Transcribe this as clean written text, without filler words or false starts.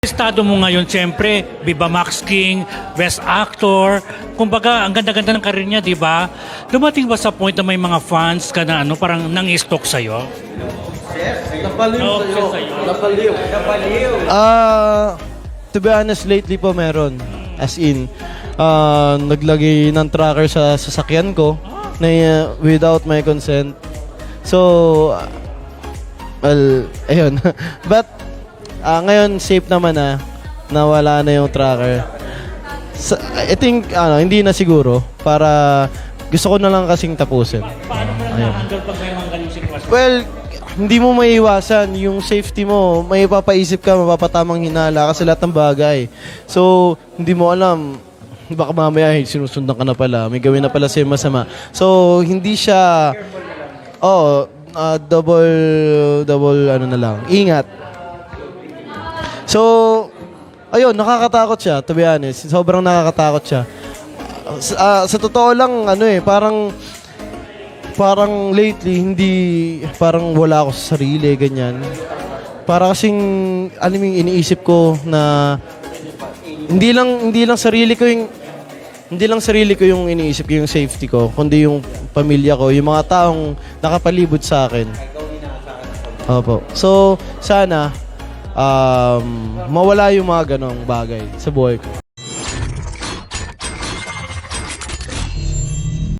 Estado mo ngayon, siyempre, Viva Max King, Best Actor. Kumbaga, ang ganda-ganda ng karir niya, di ba? Dumating ba sa point na may mga fans ka na parang nang-stalk sa'yo? Napaliw Na-obsess sa'yo. sa'yo? Napaliw. To be honest, lately po meron. As in, naglagay ng tracker sa sasakyan ko na without my consent. So, well, ayun. But, ngayon, safe naman na wala na yung tracker. I think, hindi na siguro. Para, gusto ko na lang kasing tapusin. Paano mo lang na-handle pag may mga ganyung sitwasyon? Well, hindi mo maiiwasan yung safety mo. May papaisip ka, mapapatamang hinala kasi lahat ng bagay. So, hindi mo alam. Baka mamaya, sinusundan ka na pala. May gawin na pala sa'yo masama. So, hindi siya... double na lang. Ingat. So, ayun, nakakatakot siya, to be honest. Sobrang nakakatakot siya. Sa totoo lang, parang lately, parang wala ako sa sarili, ganyan. Para kasing, iniisip ko na, hindi lang sarili ko yung iniisip ko, yung safety ko, kundi yung pamilya ko, yung mga taong nakapalibot sa akin. Opo. So, sana, mawala yung mga ganong bagay sa buhay ko.